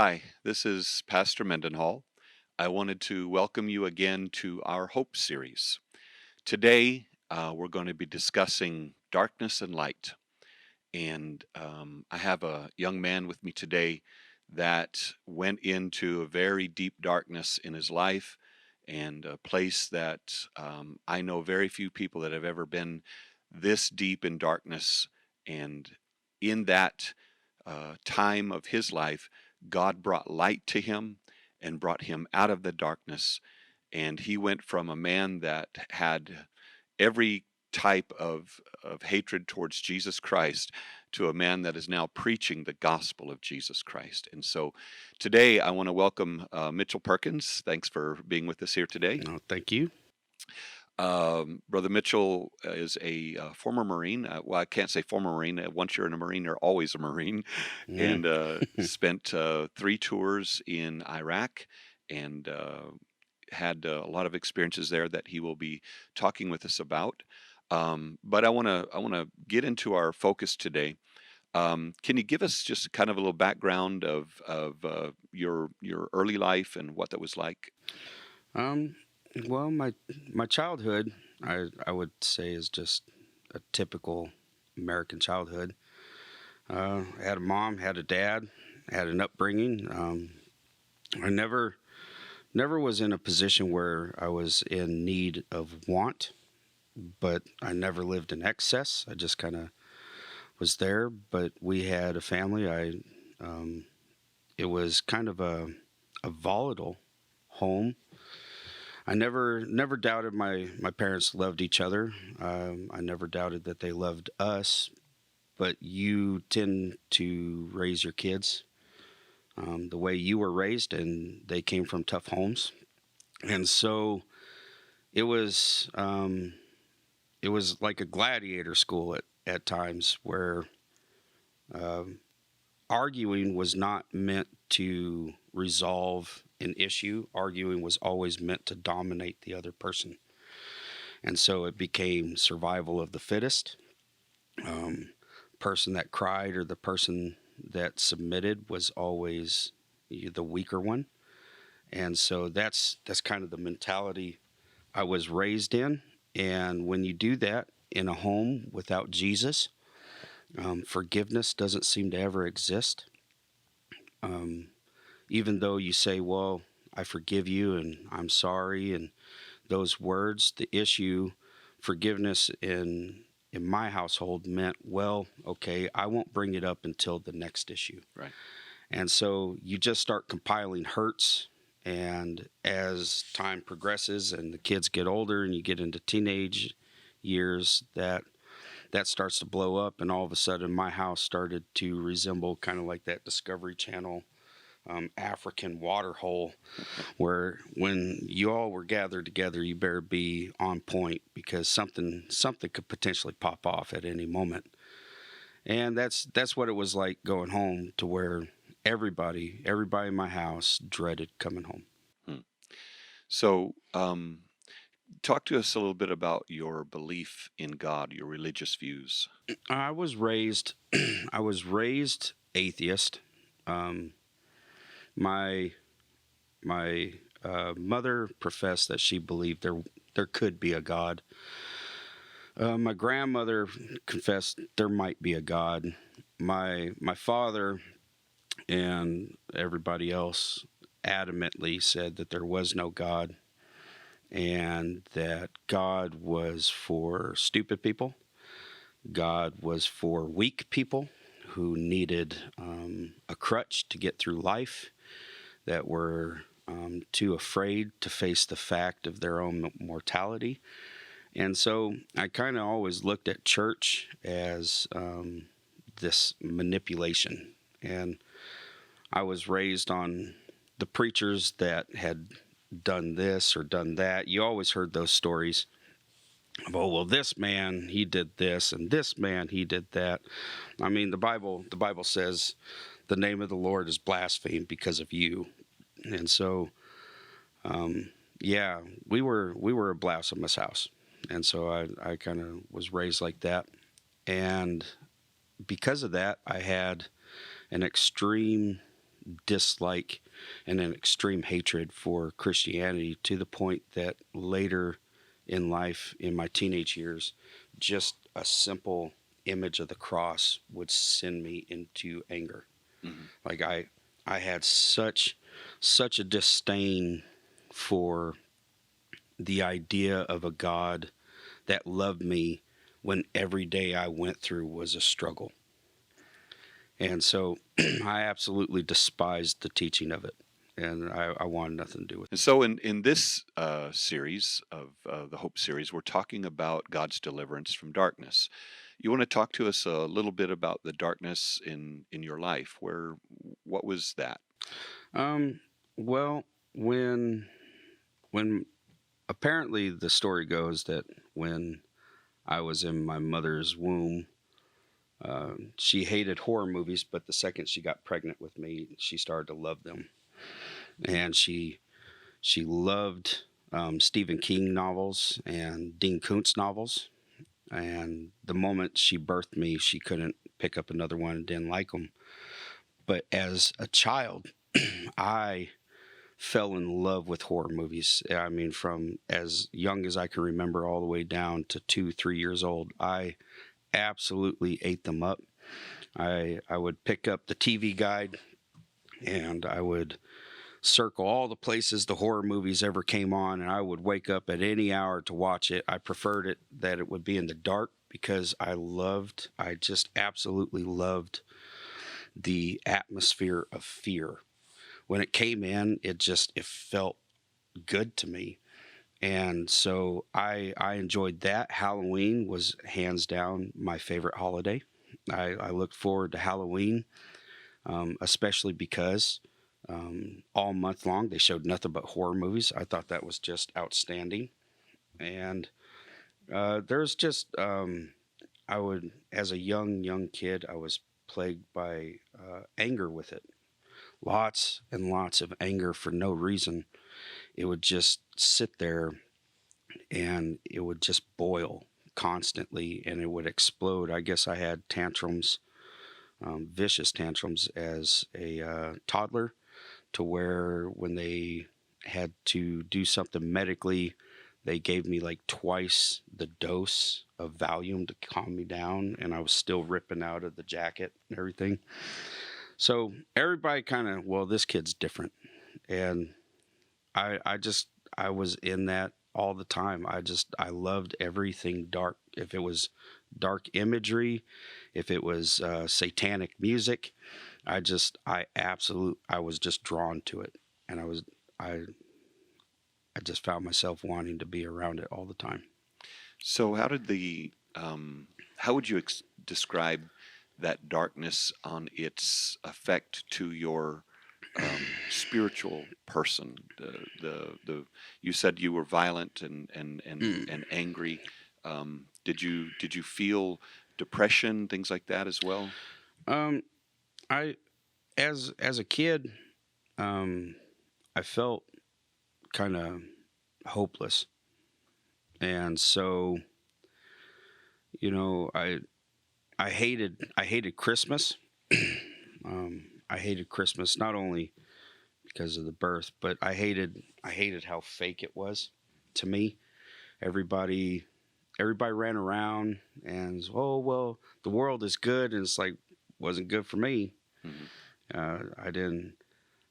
Hi, this is Pastor Mendenhall. I wanted to welcome you again to our Hope series. Today, we're going to be discussing darkness and light. And I have a young man with me today that went into a very deep darkness in his life and a place that I know very few people that have ever been this deep in darkness. And in that time of his life, God brought light to him and brought him out of the darkness. And he went from a man that had every type of hatred towards Jesus Christ to a man that is now preaching the gospel of Jesus Christ. And so today I want to welcome Mitchel Perkins. Thanks for being with us here today. No, thank you. Brother Mitchell is a former Marine. Well, I can't say former Marine. Once you're in a Marine, you're always a Marine. Mm. And spent 3 tours in Iraq and had a lot of experiences there that he will be talking with us about. But I want to get into our focus today. Can you give us just kind of a little background of your early life and what that was like? Um, well, my childhood, I would say, is just a typical American childhood. I had a mom, had a dad, had an upbringing. I never was in a position where I was in need of want, but I never lived in excess. I just kind of was there. But we had a family. It was kind of a volatile home. I never doubted my parents loved each other. I never doubted that they loved us. But you tend to raise your kids the way you were raised, and they came from tough homes. And so it was um, it was like a gladiator school at times where um, arguing was not meant to resolve an issue. Arguing was always meant to dominate the other person. And so it became survival of the fittest. Um, Person that cried or the person that submitted was always the weaker one. And so that's kind of the mentality I was raised in. And when you do that in a home without Jesus, forgiveness doesn't seem to ever exist. Um, Even though you say, well, I forgive you and I'm sorry, and those words, the issue, forgiveness in my household meant, well, okay, I won't bring it up until the next issue. Right. And so you just start compiling hurts. And as time progresses and the kids get older and you get into teenage years, that starts to blow up. And all of a sudden, my house started to resemble kind of like that Discovery Channel African water hole, where when you all were gathered together, you better be on point because something could potentially pop off at any moment. And that's what it was like going home, to where everybody in my house dreaded coming home. Hmm. So, talk to us a little bit about your belief in God, your religious views. I was raised I was raised atheist. Um, my my mother professed that she believed there could be a God. My grandmother confessed there might be a God. My father and everybody else adamantly said that there was no God, and that God was for stupid people. God was for weak people who needed a crutch to get through life, that were too afraid to face the fact of their own mortality. And so I kind of always looked at church as this manipulation. And I was raised on the preachers that had done this or done that. You always heard those stories of, oh, well, this man, he did this, and this man, he did that. I mean, the Bible says the name of the Lord is blasphemed because of you. And so, um, yeah, we were a blasphemous house. And so I kind of was raised like that. And because of that, I had an extreme dislike and an extreme hatred for Christianity, to the point that later in life, in my teenage years, just a simple image of the cross would send me into anger. Mhm. Like I had such a disdain for the idea of a God that loved me when every day I went through was a struggle. And so I absolutely despised the teaching of it. And I wanted nothing to do with And so, in this series of the Hope series, we're talking about God's deliverance from darkness. You want to talk to us a little bit about the darkness in your life? What was that? it. Well, when apparently the story goes that when I was in my mother's womb, she hated horror movies, but the second she got pregnant with me, she started to love them. And she loved Stephen King novels and Dean Koontz novels. And the moment she birthed me, she couldn't pick up another one and didn't like them. But as a child, I fell in love with horror movies. I mean, from as young as I can remember all the way down to 2, 3 years old, I absolutely ate them up. I would pick up the TV guide and I would circle all the places the horror movies ever came on, and I would wake up at any hour to watch it. I preferred it that it would be in the dark because I just absolutely loved the atmosphere of fear. When it came in, it felt good to me. And so I enjoyed that. Halloween was hands down my favorite holiday. I looked forward to Halloween, especially because all month long they showed nothing but horror movies. I thought that was just outstanding. And there's just I would, as a young kid, I was plagued by anger with it. Lots and lots of anger for no reason. It would just sit there and it would just boil constantly and it would explode. I guess I had tantrums, vicious tantrums as a toddler, to where when they had to do something medically, they gave me like twice the dose of Valium to calm me down, and I was still ripping out of the jacket and everything. So everybody kind of, well, this kid's different, and I was in that all the time. I loved everything dark. If it was dark imagery, if it was satanic music, I was just drawn to it, and I I just found myself wanting to be around it all the time. So, how would you describe that darkness on its effect to your spiritual person? You said you were violent Mm. and angry. Did you feel depression, things like that as well? Um, I as a kid, um, I felt kind of hopeless, and so I hated Christmas. I hated Christmas not only because of the birth, but I hated how fake it was to me. Everybody everybody ran around and, oh well, the world is good, and it's like, wasn't good for me. Hmm.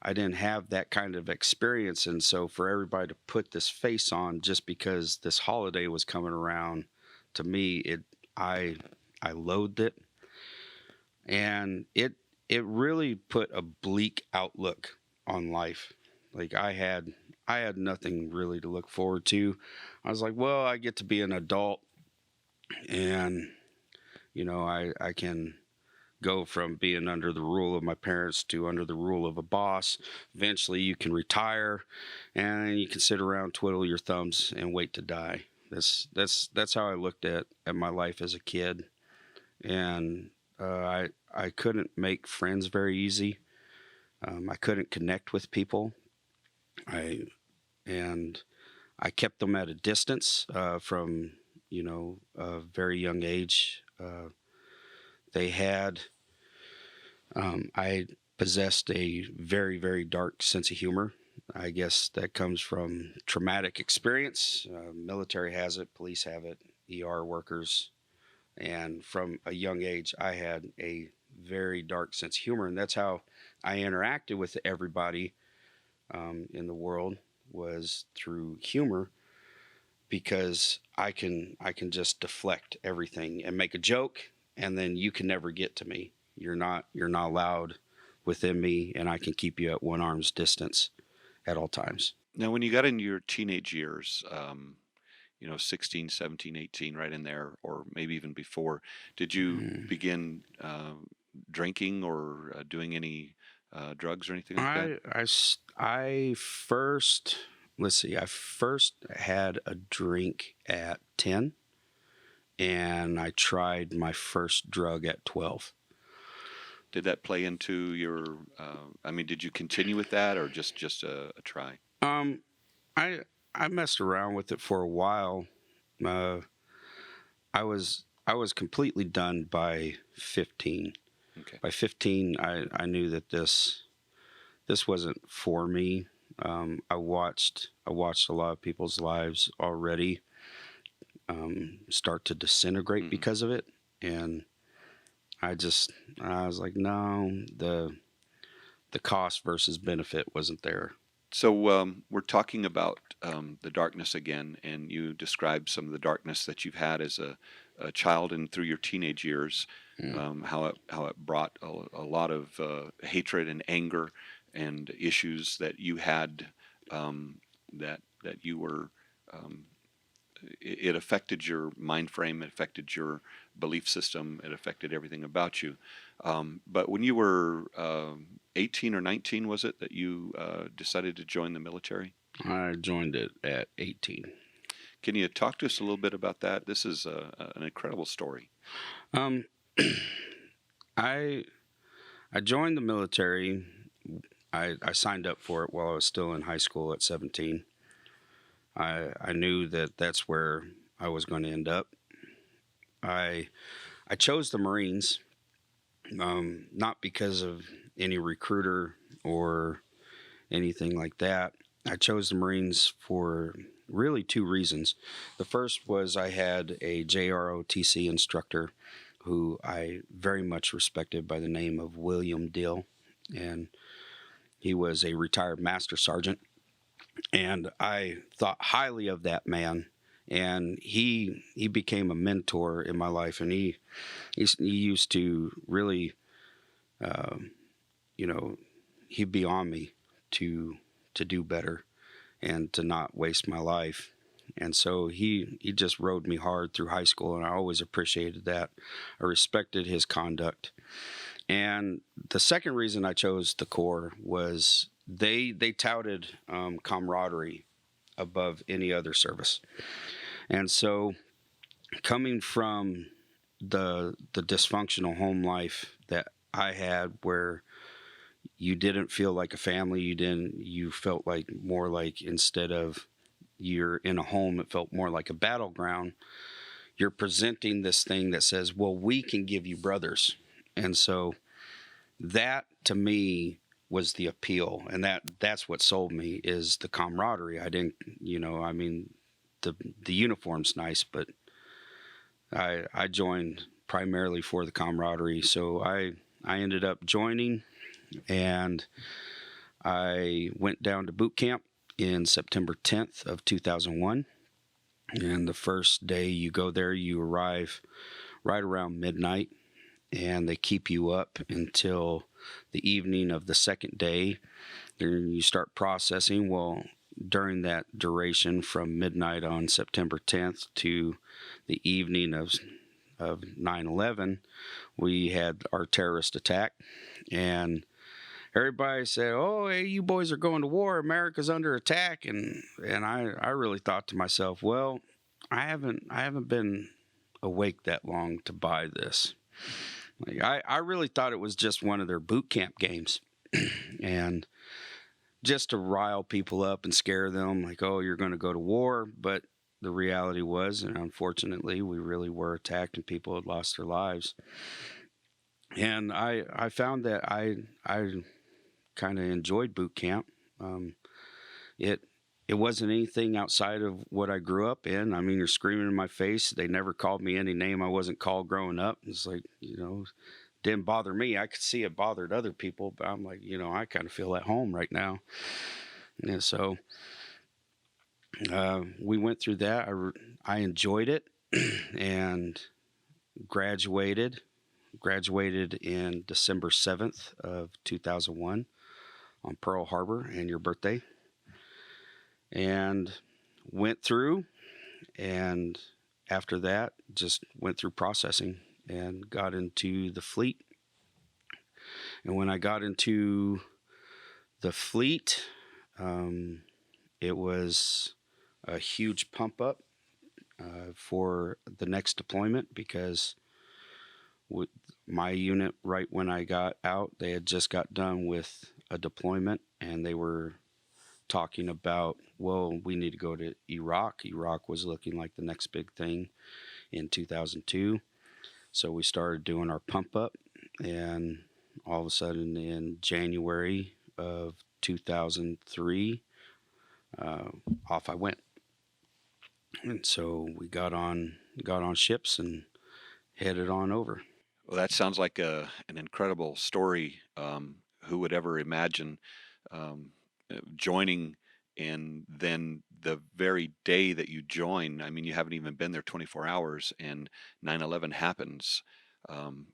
I didn't have that kind of experience, and so for everybody to put this face on just because this holiday was coming around, to me, I I loathed it, and it really put a bleak outlook on life. Like I had nothing really to look forward to. I was like, well, I get to be an adult, and I can go from being under the rule of my parents to under the rule of a boss. Eventually, you can retire, and you can sit around, twiddle your thumbs, and wait to die. That's how I looked at my life as a kid, and I couldn't make friends very easy. I couldn't connect with people. I and I kept them at a distance from a very young age. They had I possessed a very, very dark sense of humor. I guess that comes from traumatic experience. Military has it, police have it, ER workers. And from a young age, I had a very dark sense of humor. And that's how I interacted with everybody in the world, was through humor, because I can just deflect everything and make a joke, and then you can never get to me. You're not allowed within me, and I can keep you at one arm's distance at all times. Now, when you got into your teenage years, 16, 17, 18, right in there, or maybe even before, did you Mm. begin drinking or doing any drugs or anything like that? I first, let's see, I first had a drink at 10, and I tried my first drug at 12. Did that play into your? I mean, did you continue with that, or just a try? Um, I I messed around with it for a while. Uh, I was completely done by 15. Okay. By 15, I knew that this wasn't for me. I watched a lot of people's lives already start to disintegrate Hmm. because of it, and I was like, no, the cost versus benefit wasn't there. So we're talking about the darkness again, and you described some of the darkness that you've had as a child and through your teenage years, Mm. how it brought a lot of hatred and anger and issues that you had, that you were. Um, it affected your mind frame, it affected your belief system, it affected everything about you. But when you were 18 or 19, was it that you decided to join the military? I joined it at 18. Can you talk to us a little bit about that? This is an incredible story. Um, I I joined the military. I signed up for it while I was still in high school at 17. I knew that that's where I was going to end up. I I chose the Marines, not because of any recruiter or anything like that. I chose the Marines for really two reasons. The first was I had a JROTC instructor who I very much respected by the name of William Dill, and he was a retired master sergeant, and I thought highly of that man. And he became a mentor in my life, and he used to really, uh, you know, he'd be on me to to do better and to not waste my life. And so he just rode me hard through high school, and I always appreciated that. I respected his conduct. And the second reason I chose the Corps was they touted camaraderie above any other service. And so, coming from the dysfunctional home life that I had, where you didn't feel like a family, you felt like more like, instead of you're in a home, it felt more like a battleground. You're presenting this thing that says, well, we can give you brothers. And so that to me was the appeal, and that's what sold me, is the camaraderie. I didn't, I mean, the uniform's nice, but I joined primarily for the camaraderie. So I ended up joining, and I went down to boot camp in September 10th of 2001. And the first day you go there, you arrive right around midnight, and they keep you up until the evening of the second day. Then you start processing. Well, during that duration from midnight on September 10th to the evening of 9/11, we had our terrorist attack, and everybody said, "Oh, hey, you boys are going to war. America's under attack." And I really thought to myself, well, I haven't been awake that long to buy this. Like, I really thought it was just one of their boot camp games, and just to rile people up and scare them, like, oh, you're going to go to war. But the reality was, and unfortunately, we really were attacked, and people had lost their lives. And I found that I kind of enjoyed boot camp. Um, it it wasn't anything outside of what I grew up in. I mean, you're screaming in my face. They never called me any name I wasn't called growing up. It's like, didn't bother me. I could see it bothered other people, but I'm like, I kind of feel at home right now. And so we went through that. I enjoyed it and graduated. Graduated in December 7th of 2001 on Pearl Harbor and your birthday. And went through, and after that just went through processing and got into the fleet. And when I got into the fleet, um, it was a huge pump up for the next deployment, because with my unit, right when I got out, they had just got done with a deployment, and they were talking about, well, we need to go to Iraq. Iraq was looking like the next big thing in 2002. So we started doing our pump up, and all of a sudden in January of 2003, uh, off I went. And so we got on ships and headed on over. Well, that sounds like an incredible story. Who would ever imagine um, joining, and then the very day that you join, I mean, you haven't even been there 24 hours, and 9/11 happens.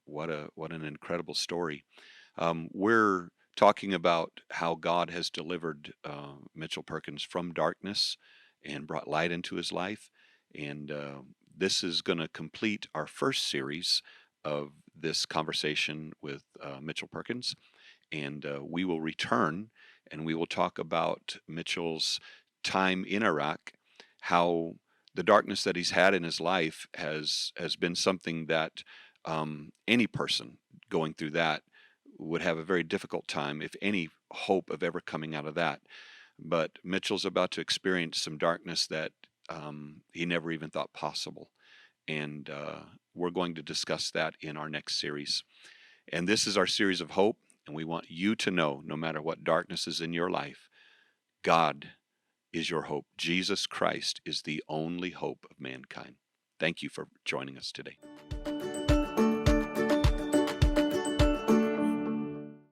What an incredible story. We're talking about how God has delivered Mitchell Perkins from darkness and brought light into his life. And this is going to complete our first series of this conversation with Mitchell Perkins. And we will return and we will talk about Mitchell's time in Iraq, how the darkness that he's had in his life has been something that any person going through that would have a very difficult time, if any hope of ever coming out of that. But Mitchell's about to experience some darkness that he never even thought possible. And we're going to discuss that in our next series. And this is our series of hope. And we want you to know, no matter what darkness is in your life, God is your hope. Jesus Christ is the only hope of mankind. Thank you for joining us today.